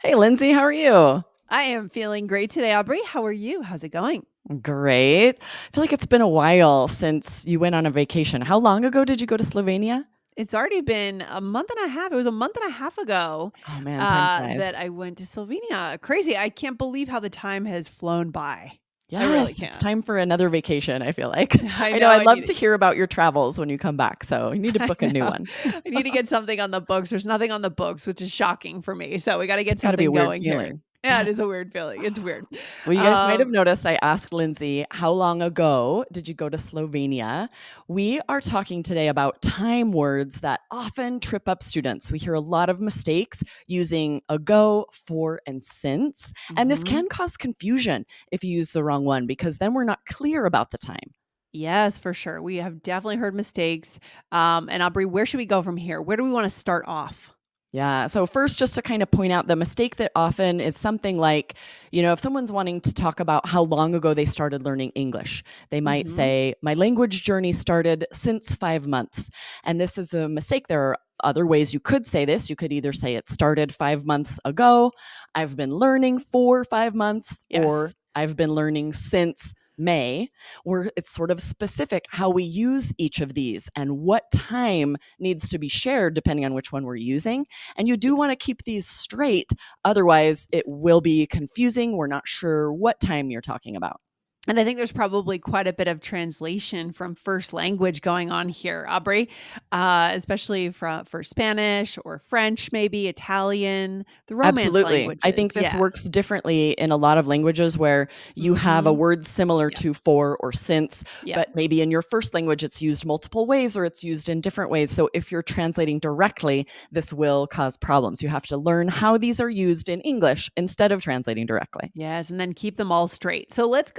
Hey, Lindsay, how are you? I am feeling great today, Aubrey. How are you? How's it going? Great. I feel like it's been a while since you went on a vacation. How long ago did you go to Slovenia? It's already been a month and a half. It was a month and a half ago Oh man, time that flies. I went to Slovenia. Crazy. I can't believe how the time has flown by. I really Yes, it's can't. time for another vacation, I feel like. I I know know. I'd I love need to it. hear about your travels when you come back, so you need to I book a new know. one. I need to get something on the books. There's nothing on the books, which is shocking for me. So we got to get It's got to be a something weird going here. feeling. Yeah, it is a weird feeling. It's weird. Well, you guys might have Um, noticed I asked Lindsay, how long ago did you go to Slovenia? We are talking today about time words that often trip up students. We hear a lot of mistakes using ago, for, and since. And this mhm. can cause confusion if you use the wrong one because then we're not clear about the time. Yes, for sure. We have definitely heard mistakes. And Aubrey, where should we go from here? Where do we want to start off? Yeah. So, first, just to kind of point out the mistake that often is something like, if someone's wanting to talk about how long ago they started learning English, they might Hmm. say, my language journey started since 5 months. And this is a mistake. There are other ways you could say this. You could either say it started 5 months ago, I've been learning for 5 months, Yes. or I've been learning since May, where it's sort of specific how we use each of these and what time needs to be shared depending on which one we're using. And you do want to keep these straight. Otherwise, it will be confusing. We're not sure what time you're talking about. And I think there's probably quite a bit of translation from first language going on here, Aubrey, especially for Spanish or French, maybe Italian, the Romance Absolutely. I think languages. this Yeah. works differently in a lot of languages where you have a Hmm. word similar Yeah. to for or since, Yeah. but maybe in your first language it's used multiple ways or it's used in different ways. So if you're translating directly, this will cause problems. You have to learn how these are used in English instead of translating directly. Yes, and then keep them all straight. So Right.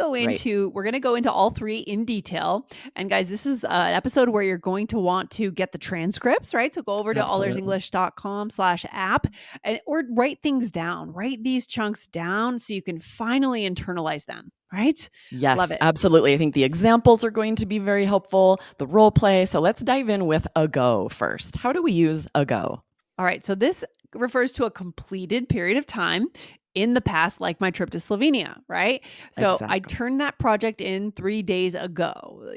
we're going to go into all three in detail. And guys, this is an episode where you're going to want to get the transcripts, right? So go over to Absolutely. allersenglish.com/app and or write things down, write these chunks down so you can finally internalize them, right? Love Yes, it. absolutely. I think the examples are going to be very helpful, the role play. So let's dive in with ago first. How do we use ago? All right. So this refers to a completed period of time in the past, like my trip to Slovenia, right? So I Exactly. turned that project in 3 days ago.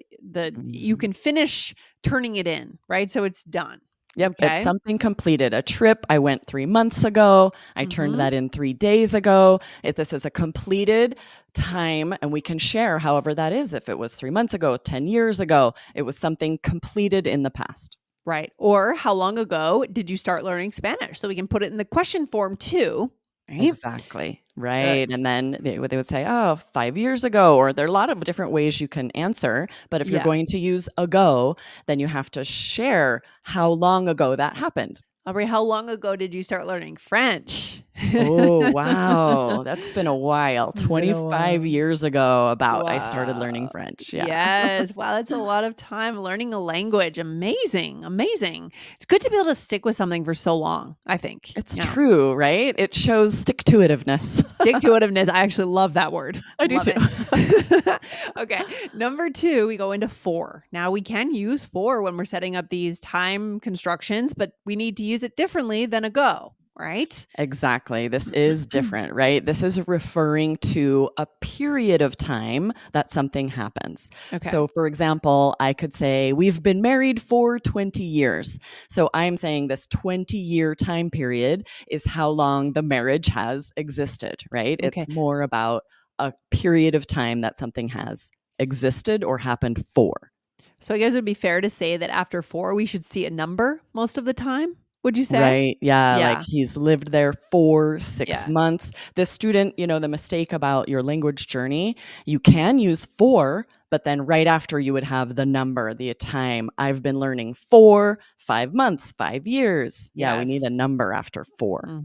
You Mhm. can finish turning it in, right? So it's done. Yep, it's Okay. something completed. A trip I went 3 months ago. I turned Mm-hmm. that in 3 days ago. If this is a completed time, and we can share however that is. If it was 3 months ago, 10 years ago, it was something completed in the past. Right. Or how long ago did you start learning Spanish? So we can put it in the question form too, right? Exactly. Right. Good. And then they would say, oh, 5 years ago, or there are a lot of different ways you can answer. But if you're Yeah. going to use ago, then you have to share how long ago that happened. Aubrey, how long ago did you start learning French? Oh, wow. That's been a while. It's been a 25 while. years ago, about I started learning Wow. French. Yeah. Yes. Wow, that's a lot of time learning a language. Amazing. Amazing. It's good to be able to stick with something for so long, I think. It's Yeah. true, right? It shows stick to itiveness. Stick to itiveness. I actually love that word. I do Love too. it. Okay. Number two, we go into for. Now we can use for when we're setting up these time constructions, but we need to use it differently than a go, right? Exactly. This is different, right? This is referring to a period of time that something happens. Okay. So, for example, I could say, we've been married for 20 years. So, I'm saying this 20-year time period is how long the marriage has existed, right? Okay. It's more about a period of time that something has existed or happened for. So I guess it would be fair to say that after four, we should see a number most of the time. Would you say? Right. Yeah. Like Yeah. he's lived there for six Yeah. months. This student, the mistake about your language journey, you can use for, but then right after you would have the number, the time. I've been learning for 5 months, 5 years. Yeah. We need Yes. a number after for.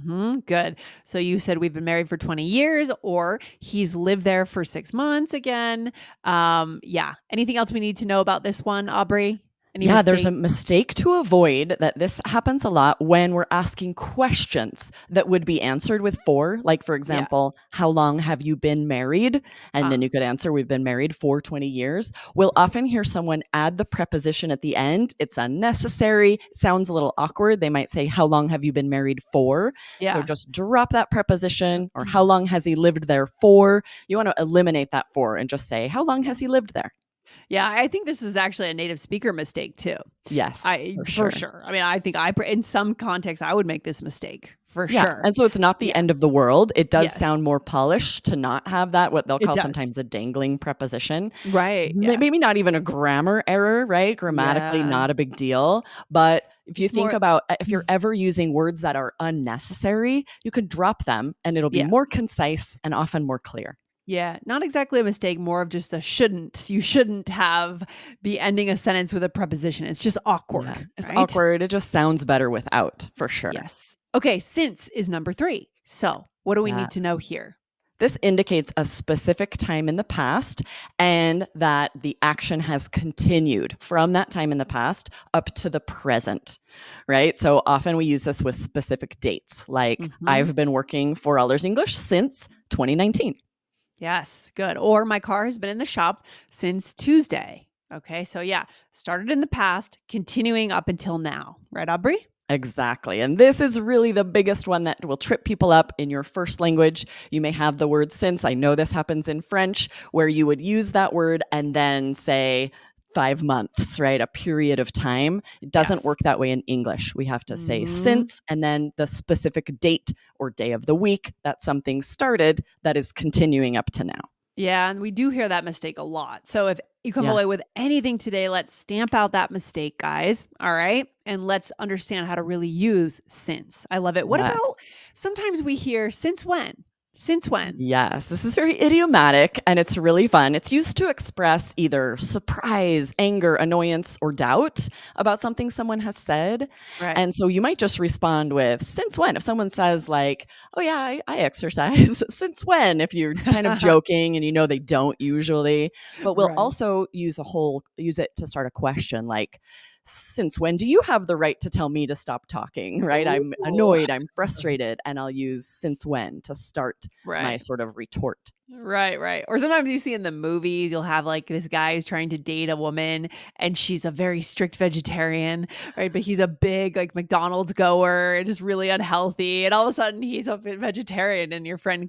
Good. So you said we've been married for 20 years, or he's lived there for 6 months again. Yeah. Anything else we need to know about this one, Aubrey? Any Yeah, there's a mistake? mistake to avoid that this happens a lot when we're asking questions that would be answered with for. Like, for Yeah. example, how long have you been married? And then Ah, you could answer, we've been married for 20 years. We'll often hear someone add the preposition at the end. It's unnecessary. It sounds a little awkward. They might say, how long have you been married for? So yeah. just drop that preposition, or how long has he lived there for? You want to eliminate that for and just say, how long Yeah. has he lived there? Yeah, I think this is actually a native speaker mistake too. Yes, I for for sure. sure. I mean, I think in some contexts I would make this mistake for Yeah, sure. and so it's not the Yeah. end of the world. It does Yes, sound more polished to not have that, what they'll it call does. sometimes a dangling preposition. Right. Yeah. Maybe not even a grammar error, right? Grammatically, Yeah. not a big deal. But if you It's think more about if you're ever using words that are unnecessary, you can drop them and it'll be yeah. more concise and often more clear. Yeah, not exactly a mistake, more of just a shouldn't. You shouldn't have be ending a sentence with a preposition. It's just Yeah, awkward, it's right? awkward. It just sounds better without, for sure. Yes. Okay, since is number 3. So, what do we Yeah. need to know here? This indicates a specific time in the past and that the action has continued from that time in the past up to the present, right? So often we use this with specific dates, like Mhm. I've been working for Allers English since 2019. Yes, good. Or my car has been in the shop since Tuesday. Okay, so yeah, started in the past, continuing up until now. Right, Aubrey? Exactly. And this is really the biggest one that will trip people up in your first language. You may have the word since. I know this happens in French, where you would use that word and then say 5 months, right? A period of time. It doesn't Yes. work that way in English. We have to say Mhm. since and then the specific date or day of the week that something started that is continuing up to now. Yeah, and we do hear that mistake a lot. So if you come Yeah. away with anything today, let's stamp out that mistake, guys. All right. And let's understand how to really use since. I love it. What about Yes. sometimes we hear since when? Since when? Yes, this is very idiomatic and it's really fun. It's used to express either surprise, anger, annoyance, or doubt about something someone has said. Right. And so you might just respond with, since when? If someone says, like, oh, yeah, I exercise, since when? If you're kind of joking and you know they don't usually. But we'll Right. also use it to start a question like, since when do you have the right to tell me to stop talking? Right? I'm Ooh. annoyed, I'm frustrated, and I'll use since when to start my Right. sort of retort. Right, right. Or sometimes you see in the movies, you'll have like this guy who's trying to date a woman and she's a very strict vegetarian, right? But he's a big like McDonald's goer and just really unhealthy. And all of a sudden he's a vegetarian and his friend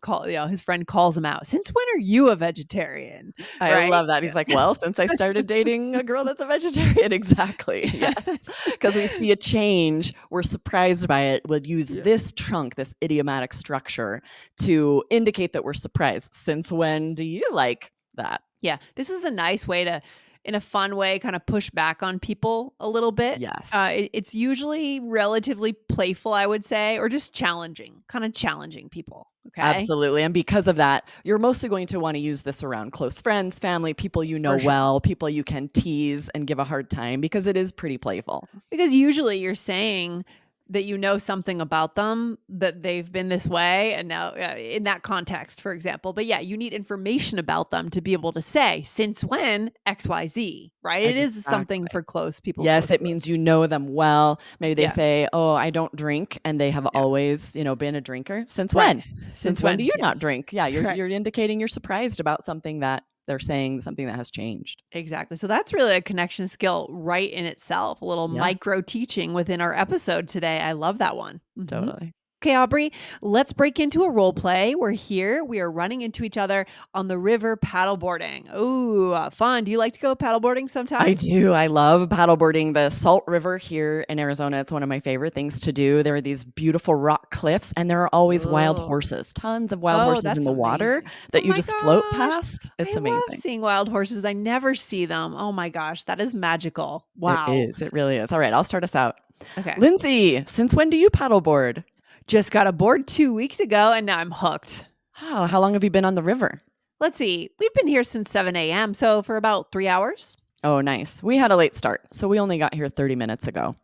calls him out. Since when are you a vegetarian? I Right? love that. He's like, well, since I started dating a girl that's a vegetarian. Exactly. Yes. Yes. Because we see a change, we're surprised by it. We'll use Yeah. this chunk, this idiomatic structure to indicate that we're surprised. Since when do you like that? Yeah. This is a nice way to, in a fun way, kind of push back on people a little bit. Yes. It's usually relatively playful, I would say, or just challenging, kind of challenging people. Okay. Absolutely. And because of that, you're mostly going to want to use this around close friends, family, people you know For sure. well, people you can tease and give a hard time because it is pretty playful. Because usually you're saying that you know something about them, that they've been this way, and now in that context, for example. But yeah, you need information about them to be able to say, since when XYZ, right? It is something Exactly. for people Yes, close it to us. means you know them well. Maybe they Yeah. say, "Oh, I don't drink," and they have Yeah. always, been a drinker. Since Right. when? Since Since when do when? you not Yes. drink? Yeah, you're Right. you're indicating you're surprised about something that they're saying, something that has changed. Exactly. So that's really a connection skill right in itself, a little Yeah, micro teaching within our episode today. I love that one. totally. Okay, Aubrey, let's break into a role play. We're here. We are running into each other on the river paddleboarding. Ooh, fun. Do you like to go paddleboarding I sometimes? do. I love paddleboarding the Salt River here in Arizona. It's one of my favorite things to do. There are these beautiful rock cliffs, and there are always wild Oh, horses, tons of wild oh, horses in that's the water amazing. Oh that you my just float gosh. past. I It's love amazing. seeing wild horses. I never see them. Oh my gosh, that is magical. It Wow. is. It really is. All right, I'll start us out. Okay. Lindsay, since when do you paddleboard? Just got aboard 2 weeks ago and now I'm hooked. Oh, how long have you been on the river? Let's see. We've been here since 7 a.m. So for about 3 hours. Oh, nice. We had a late start, so we only got here 30 minutes ago.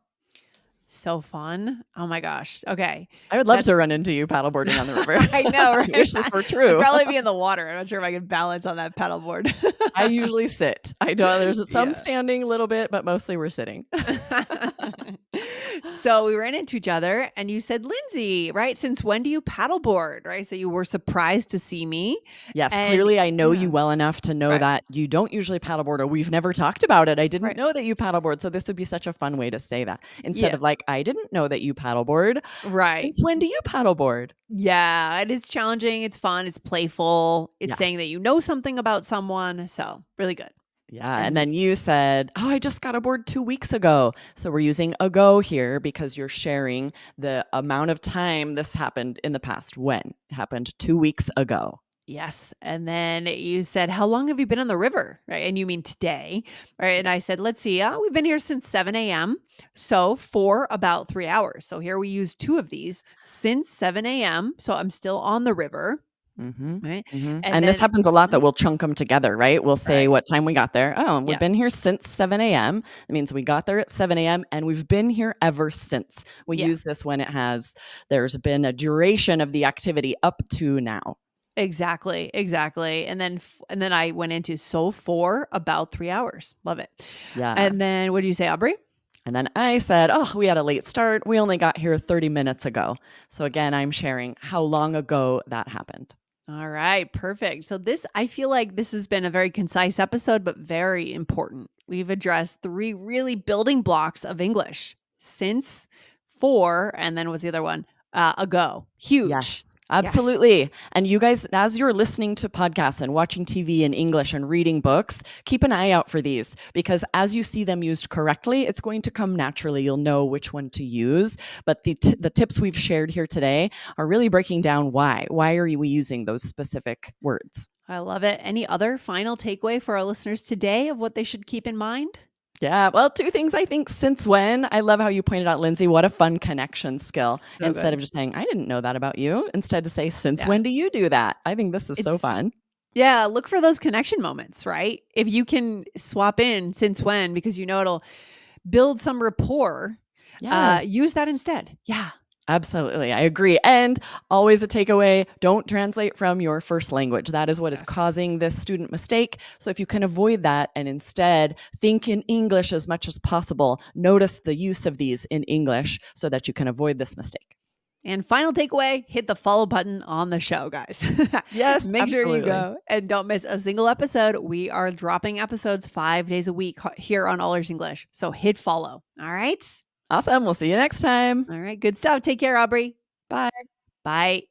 So fun. Oh my gosh. Okay. I would love That's to run into you paddleboarding on the river. I know, I right? wish this were I'd true. probably be in the water. I'm not sure if I could balance on that paddleboard. I usually sit. I don't there's some Yeah. standing a little bit, but mostly we're sitting. So we ran into each other and you said, Lindsay, right? Since when do you paddleboard? Right. So you were surprised to see me. Yes, And clearly I know yeah, you well enough to know right. that you don't usually paddleboard, or we've never talked about it. I didn't Right. know that you paddleboard, so this would be such a fun way to say that. Instead Yeah. of like, I didn't know that you paddleboard. Right. Since when do you paddleboard? Yeah. It is challenging. It's fun. It's playful. It's saying Yes. that you know something about someone. So really good. Yeah. And And then you said, oh, I just got aboard 2 weeks ago. So we're using ago here because you're sharing the amount of time this happened in the past. When it happened 2 weeks ago. yes. And then you said, how long have you been on the river? Right. And you mean today. Right. And I said, let's see. We've been here since 7 a.m. So for about 3 hours. So here we use two of these since 7 a.m. So I'm still on the river. Mhm, Right. mhm, And and this then, happens a lot mhm, that we'll chunk them together, right? We'll say right. what time we got there. "Oh, we've Yeah. been here since 7 a.m." It means we got there at 7 a.m., and we've been here ever since. We Yeah. use this when there's been a duration of the activity up to now. Exactly. Exactly. And then I went into so for about 3 hours. Love it. Yeah, And then what did you say, Aubrey? and then I said, "Oh, we had a late start. We only got here 30 minutes ago." So again, I'm sharing how long ago that happened. All right, perfect. So I feel like this has been a very concise episode, but very important. We've addressed three really building blocks of English: since, for, and then what's the other one? Ago. Huge. Yes, Yes. absolutely. And you guys, as you're listening to podcasts and watching TV in English and reading books, keep an eye out for these because as you see them used correctly, it's going to come naturally. You'll know which one to use. But the tips we've shared here today are really breaking down why. Why are we using those specific words? I love it. Any other final takeaway for our listeners today of what they should keep in mind? Yeah, well, two things I think. Since when? I love how you pointed out, Lindsay, what a fun connection skill. So Instead of good. just saying, I didn't know that about you, instead to say, since Yeah. when do you do that? I think this is so It's fun. Yeah, look for those connection moments, right? If you can swap in since when, because you know it'll build some rapport, Yes. use that instead. Yeah. Absolutely. I agree. And always a takeaway, don't translate from your first language. That is what is Yes. causing this student mistake. So if you can avoid that and instead think in English as much as possible, notice the use of these in English so that you can avoid this mistake. And final takeaway, hit the follow button on the show, guys. Yes, Make sure you absolutely. go and don't miss a single episode. We are dropping episodes 5 days a week here on All Ears English. So hit follow. All right. Awesome. We'll see you next time. All right. Good stuff. Take care, Aubrey. Bye. Bye.